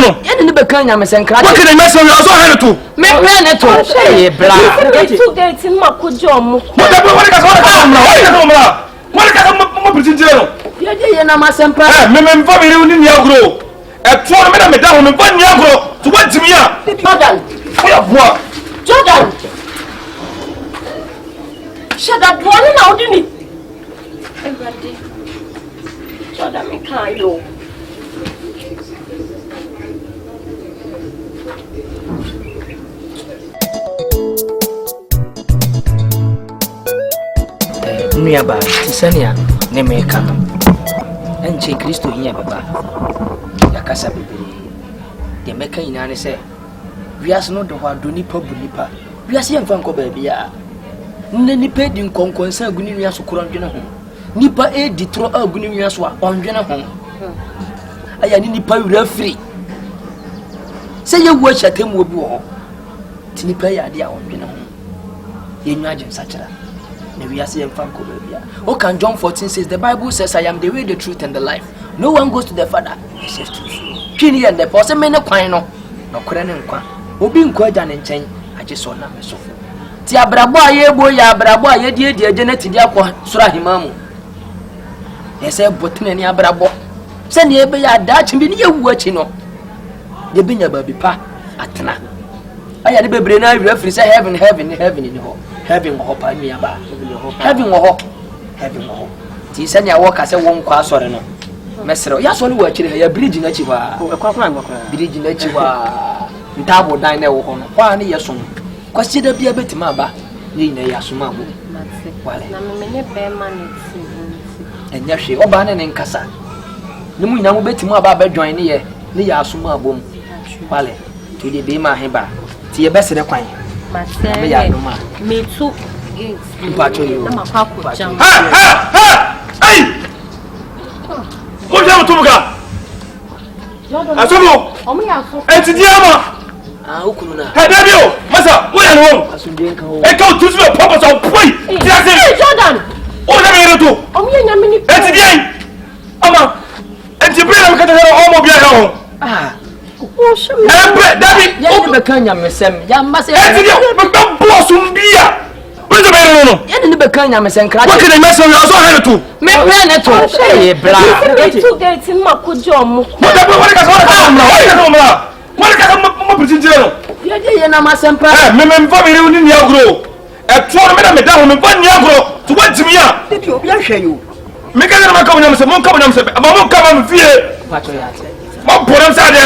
no. Yen ni be kan nya mesenkra. What can I mess with? Also hand to. Me plan it to. Hey bla. Two gates in Makujo. What Ye na masempra. Me family uni ni agro. E to me na me da ho me ban ni agro. To what me ya? Jordan. Shut up, one now, didn't it? Everybody. Jordan, me can't you. Nuaba, Tisania, Nemeka. And Che Christo in Yababa. Yakasa baby. The Mecca in Anne say, we are not the one do nipa bunipa. We are seeing Franco baby. Nni paid in concern Gunia Sukuran General. Nipa a detro a Gunia Swa on General. I am nipa free. Say you watch at him will be all. Tinipa idea on General. You imagine such a. We are seeing Franco baby. Oh, can John 14 says the Bible says, I am the way, the truth, and the life. No one goes to the Father except through me. Kini and the person may not quite no. No, Korean Qua. Obi Quajan and Chain. I just saw them so. Tia Brabo, ye boy, ya Brabo, ye dear Janet, Diaco, Surahimamu. They say, but many Abrabo. Send ye be a Dutch and be near watching. The Binya baby pa at Tana. I had a baby reference heaven in the hall. Having a hope, I mean, about having a hope. Send your work as a one class or no. Messer, yes, only watching a bridge in Echiva, bridge in Echiva, Tabo dine on 1 year soon. Consider be a bit maba, Nina Yasumabu. And yes, she oban and Cassa. No, we now bet more about joining here, Nia Sumabum. Vale, to the Bima Heba, to your best in the coin. Me too. Hey! What happened to Muga? I saw you. And to Diama. Hey, Massa, where are you? I go to the purpose of pray. Jordan. What are you doing? And to the Ama. And to bring them to home of your home. Ah. Daddy, you become your mesem. Yammas, what is the matter? You didn't become your mesem. What can I mess with? I also had to. Me plan it to. Hey, bla. Two gates in Makujo. What You na masempra. Me family uni ni agro. E to me na me da ho me ban ni agro. To what me ya? Did you be share you? Me ka na maka nyam se mon ka nyam se. Aba mon ka ma me fie. What you at? Mo boram sa de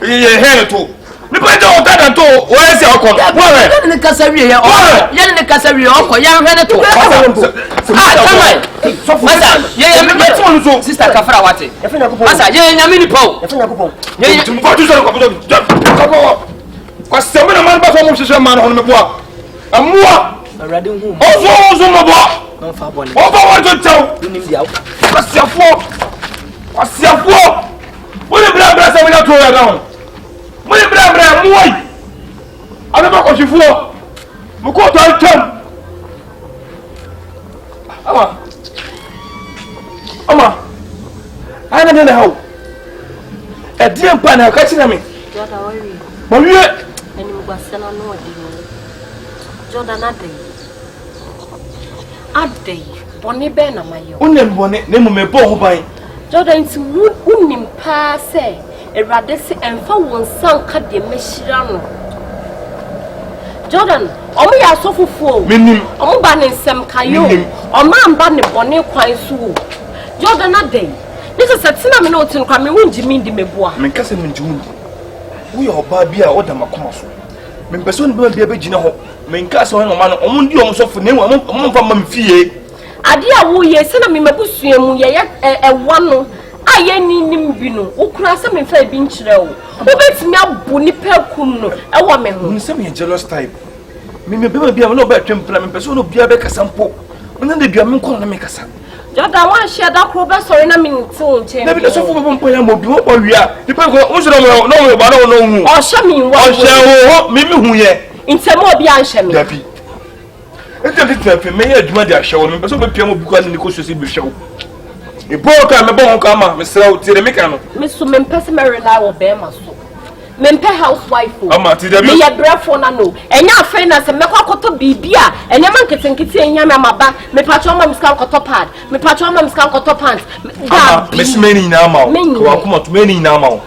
ye he to. Me pa do o tada to o ese okon. Wo re. You ne kasa wie ya. You ne kasa wie okon. Ya hwe ne to. Tamai. Masa, ye me to so. Sister Kafra wate. Masa, ye nyame ni po. Ye tumpo tu so ko bo. Kwa sema na man ba so mo hwehwe man ho me boa. Amua. Already hu. Ozo mo boa. No fa boni. O ba wa to taw. Nim dia. Kwasiafo. Wo le bra se me na to ya down. Mo le bra muoi. Ana ba ko chifuo. Mo ko to tam. Ama. Ana ne na hawo. E die mpa na ka china me. Jordan, worry. Mo wie. Eni mo gbasana no odi mo. Jordan Adey. Boni be na mayo. Unem boni ne mo me bo ho ban. Jordan ti unim pa se Erade se emfa won sanka de mehira no. Jordan, omo ya sofufuo. Menim. Omo ba ne nsem kayo. Omo amba ne bone kwan so. Jordan Adey. This is a tina me no tin kwa me wunji mi di meboa. Me kase me nji wunji. Wo ye oba bia o da makoma so. Me pese on bia be gina ho. Me nkase ho no ma no omo ndi omo sofo ne omo mfa ma mfie. Ade a wo ye se na me mabusua mu ye ewa no. Aye nim bi no. Okura se me fa bi nkyere wo. Obetimi abu ni pekum no. Ewo me ho. Nse me jealous type. Me be bia no ba twempla me pese no bia be kasa mpo. Ona de bia me nko na me kasa. Jordan wan share that crop sorry na me nti nche. Na bi de sofo bo mpo ya mo bi wo wia. Dipa ko wo soro no ba no hu. O sha mi wa. O sha wo me hu ye. Ntemo obi an hye me. Dabi. Ente de twa me ye adwuma de ahye wo me pese be pia mo bi kwa ni ko so se bi hye wo. E bo ka me bo ho ka ma me sra wo tire me ka no. Me so me pese me rely wo be ma so. mempe housewife o ama ti da bi me ye brefo na no enya afen na se mekwa koto bibia enya man ketenkete enya me amaba me patro ma miska koto pad me patro ma miska koto pants ama mesmeni na ama o kwa kuma to meni na ama o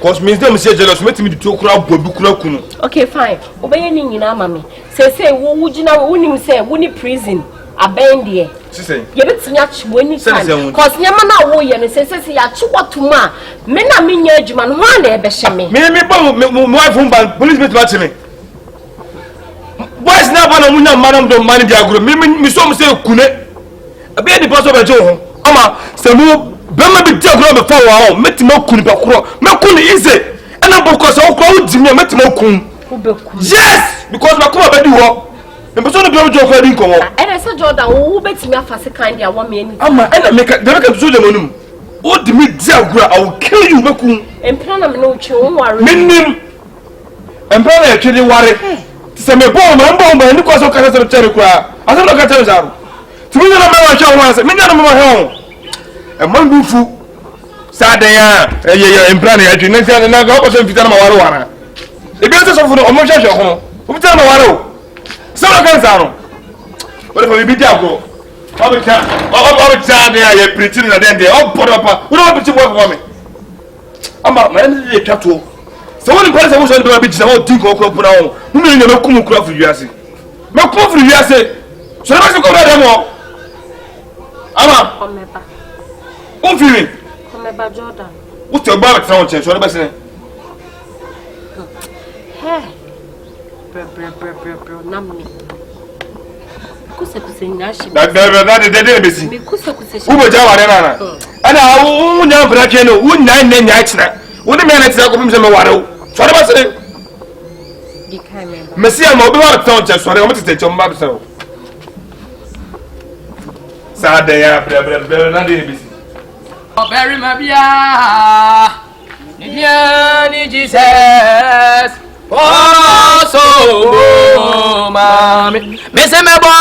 cause means them say jealous metimi di to kura bobu kura kunu okay fine obeye ni nyina ama me say wo wugina wonim say woni prison abendie sise ye betimi achiwo ni time cause nyama na wo ye no say ya chiwo tuma me na me nya adwuma no ho na ebe hye me me wife umban police bet match me boys na ba na munya manam do man dia agro me so me say kune abi di paso be je ho ama se mu bema bi dia agro be fa wa metimi kunu be kro me kunu ize ana because o kro udi me metimi kun yes because ma kuma be di ho me person no be ojo fa di nkomo ene se Jordan wo betimi afase kan dia wo me ani ama ena meka de meka so de monum o di me dia agro I will kill you me kun empira na me no twe wo ware minim empira na twe di ware se me bomba ni ko so ka se tere kwa aso no ka tere zaru timi na me wa twa wo se me na me wa he e man bu fu sada ya empira na twe na se na ko so fitana ma ware wara e bi so fu no o mo hwehwe ho o fitana ma ware o se no ka zaru wala fa bi dia go o sada ya pretty na den de o podo pa wo no bi ti wo for me ama man le twato so woni kwase wo so ndo bi jina wo tinko ko puna wo mumi ne mekum kura furu wiase mekum furu wiase so na se ko da mo ama komeba o firi komeba Jordan wo te ba tra won chen so na ba sene bro namni kusa nyashi da de besi me kusa wo bo ja ware na ana wo nya bra ke no wo nya nya china wo ne me na tira ko bim se me ware wo so na ba sene di kai me ba mesia ma obi wa tra won chen so na mo tete chom ba so sa de ya bra na de besi Bury my bia. Ni Jesus. Oh so mami. Me se me bo.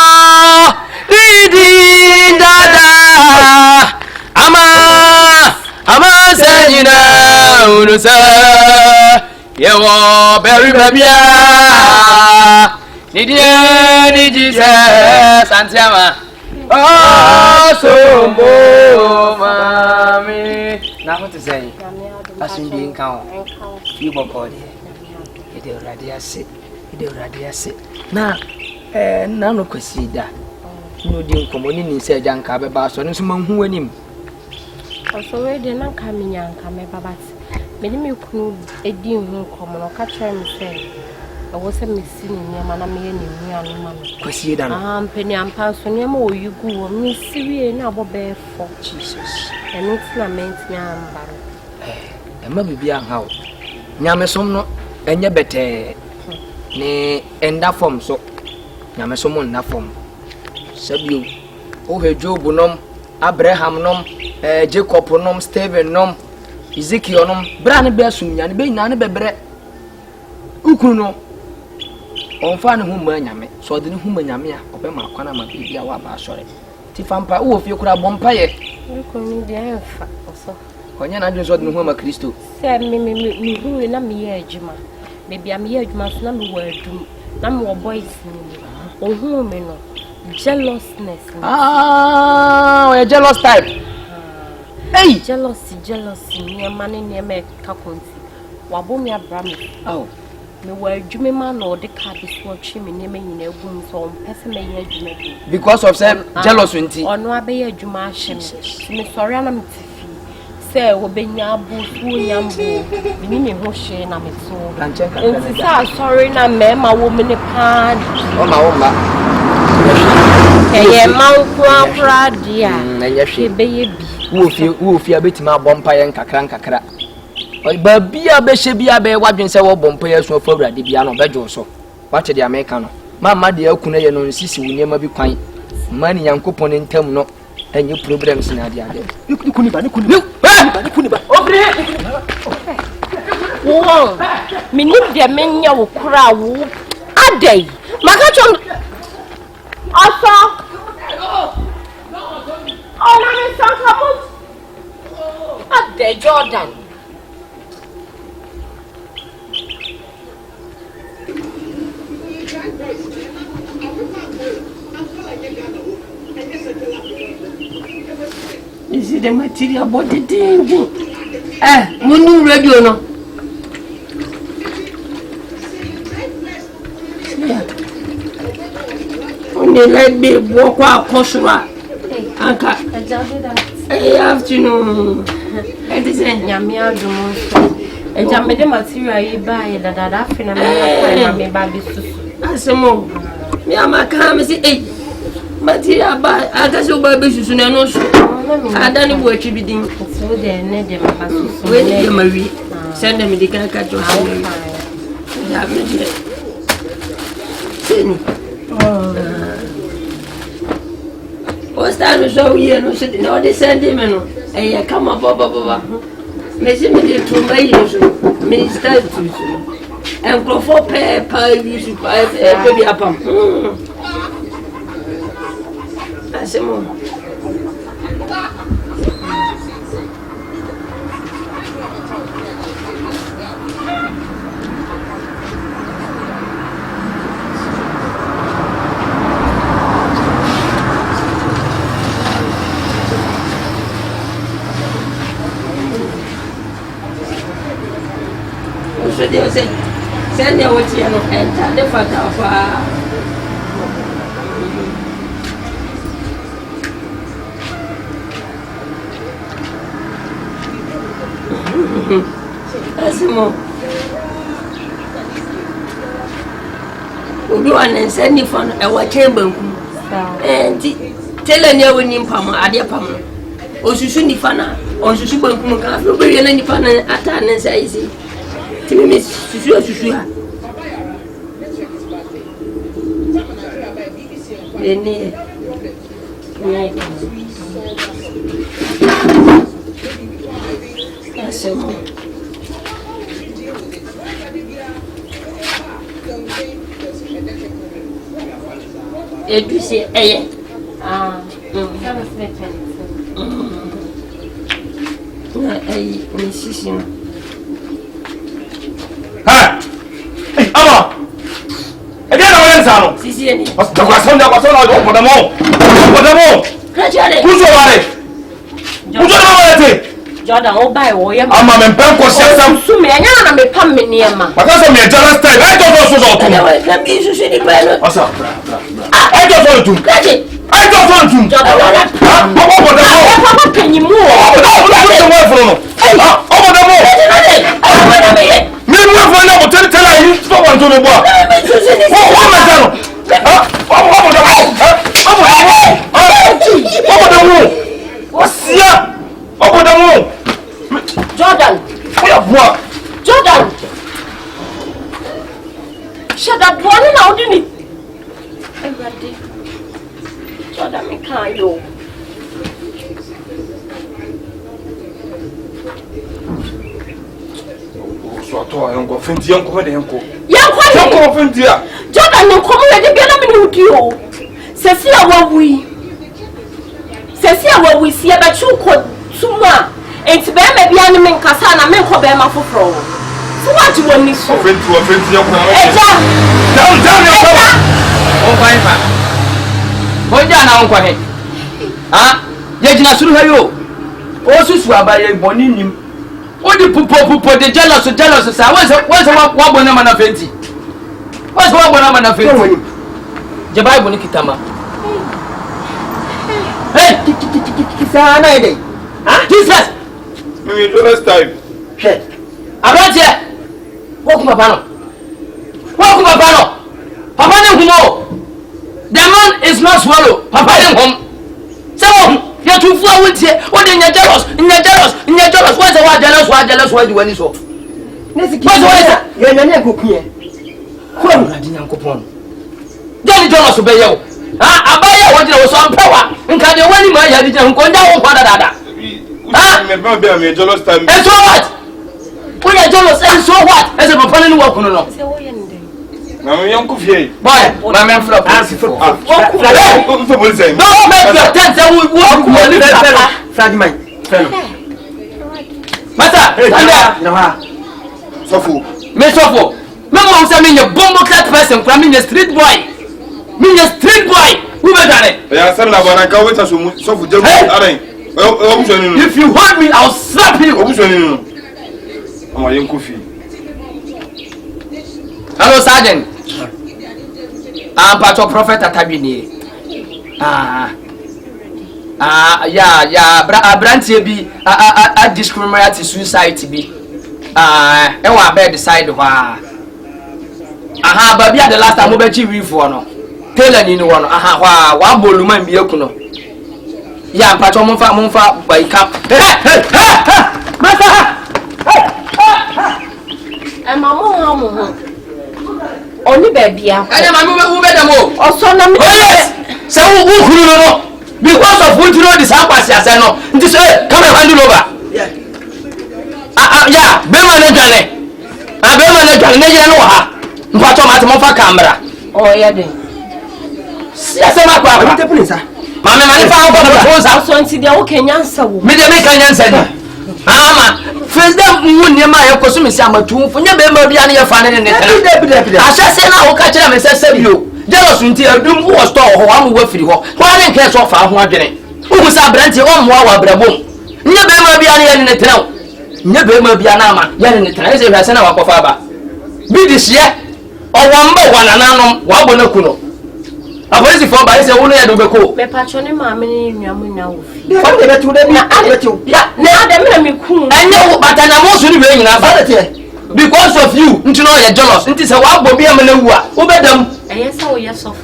Didi dada. Ama senina unusa. Yewo bury my bia. Ni Jesus. Antiama. Oh so mami. Na what is saying? Asumbi nkan o. Fi boko de. Ide urade ase. Na na no kwesi da. No di nkomo ni nse agya nka be ba so nso manhu anim. So we de na nka menya nka me babat. Me ni me kunu edi hu nkomo no ka kire me se. Owo se me si ni nyama na me ye ni hu anu ma me. Kwesi da no. Mpeni ampa so nyama oyugu wo me si wie na abobe fo Jesus. Enu tla menti ambaro. Ema bibia ha o. Nyame som no enye bete ni enda form so. Nyame som nda form. Sabio o he Job nom, Abraham nom, Jacob nom, Stephen nom, Ezekiel nom, bra ne be asum nyane be nyane bebre. Ukunu no onfa ne hu ma nyame so de ne hu ma nyame a obema kwana ma bibia wa ba sore ti fampa wo fie kura bompa ye ko ni de enfa oso konya na dwen so de ne hu ma Kristo se me hu na me ye adwuma bibia me ye adwuma so na me wo adum na me wo boys ni o hu me no jealousness we jealous type hey jealousy ni amane ni me ka konti wa bo me abra me me were adwuma ma no de ka bi so twe me ne me nyina egum so pese me ye adwuma bi because of some jealous nti ono abe adwuma ahye me sorry na me tifi se wo benya abu fu nyambo me ni ho hye na me so nti sa sorry na me ma wo me ne pad o ma ye ma ukura dia na nya hwe be ye bi wo fi abetima bompa ye nkakra ba bia be hye bia be wadwen se wo bompa ye so fa wurade bia no bejo so wache de America no mama de akuna ye no nsisi wuniema bi kwan mani yankopon ne ntam no enye problems na ade nikuni ba obre wo minim de menya wo kura wo adai maka chom asa na me sankamu adai Jordan the material body thing. When you radio no. Only let me walk out Kosura. Anka. Afternoon. And this is Yamia Dumont. And I made the material you buy that I feel me baby. Asamo. Yama come say, hey, material buy. I guess your baby soon and no show. I don't work you be doing. So then, when you marry, send them the car catch your hand. What's that? So you know, sitting all the sentiment, and you come up, Messing me to my minister, and go for pay, you should buy baby upon. That's a more. So they say, send your watch and enter the father of Asimo. We do and send you for our chamber. And tell any when you pam, Adia Pam. Or Susuni Fana, or Susuba Kumaka, nobody and any fan at an say. Miss Susua. You say, hey, Hey, Ama! Again, I went down. Sisi, what's the question? That was all over the mall. Over the mall. Who's over it? Who's over it? Jordan, oh, by way, I'm a man, Banco Sam. Sumi, I am a pump me near ma. Because I'm a jealous type. I don't know what's up. I don't want to. I don't want to. Jordan, over the mall. Can you move? Over the mall. Over the mall. Meanwhile, when I will tell you, stop on to the wall. Over the wall. What's here? Over the wall. Jordan. What? Jordan. Shut up, one now, didn't it? I'm ready. Jordan, me can't you. Yanko Fenty, Yanko, Yanko. Yanko Fenty. Jordan, no come with the Benjamin with you. Cecilia, what we see about you could Suma. It's better be animal Cassana, men call them for pro. So what you want me to Fenty, down your power. Oh, fine. What down, Uncle? Ah, yet in a suru. Also, Swabby, Bonin. What the people, the jealous, what's one woman of 20? What's one woman of 20? Jabai Bonikitama. Hey, Kisana, Jesus! Maybe the last time. I'm not here. Welcome, Papa. Papa, the man is not swallow. Papa, home. So, you're too far with here. What in your jealous? What's the word jealous? Why do you want so? What's the you're not cook here. Come, Radina Coupon. Don't jealous obey you. I buy you what you was on power. And can you win my head and go down for that? I'm a jealous time. And so what? When you're jealous, and so what? As a proponent walk on no. I'm a young coffee. Boy, my man flop. No, make your tent and we walk with the fragment. Master, Sofu. Miss Sofu. Mama, I'm a bomb clad person from the street boy. Me a street boy. Who better? Yeah, son of a go with us. Sofu, If you hold me, I'll slap you. Hello, Sergeant. I'm part of Prophet Atabini. Branty be a discriminatory suicide be. Ewa bed decide why. Baby, the last time we were for no. Tell any one. One volume be okuno. Yeah, Pacho Monfa by cap. And Mamma, only baby. I am a woman. Also, yes. So, who because of what you know this happens, as I know. This come and hand it over. Yeah, Bemanajan. I Bemanajan, you know her. Pacho Matamofa camera. Oh, yeah, then. Yes, I'm a problem. Mamma, my father was also into the Kenyan. Medical answer. First, when you might have consumed some two for your baby and your family. I shall say now, catch them and say, you. Jealous until a doom was store or one word for you. Why didn't catch off our one day? Who was a brandy on Wawa Brabo? Never be in the town. Never be an armor, yet in the town, as I sent our father. Be this year or one by one and unknown, Wabonakuno. I was for by the only to go. My patron, mammy, now. What did I do? Yeah, now the cool. I know, but I'm also doing a because of you, you know you're jealous. It is a wild baby. I'm a who bet them. Yes, oh, yes, of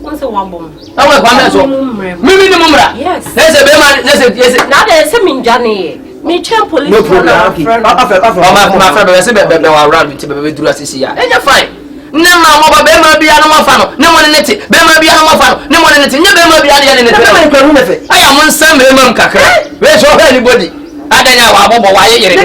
once a one woman. I will come as well. Minimum. Yes, there's a baby. Yes, now there's some in Johnny. Me champ police. No problem. My friend, I said, baby, around with you to us here. And you're fine. No, my baby, be animal fan. No one in it. Baby, be animal fan. No one in it. You baby, be animal fan. I am on some minimum. Where's your anybody? I don't know why you're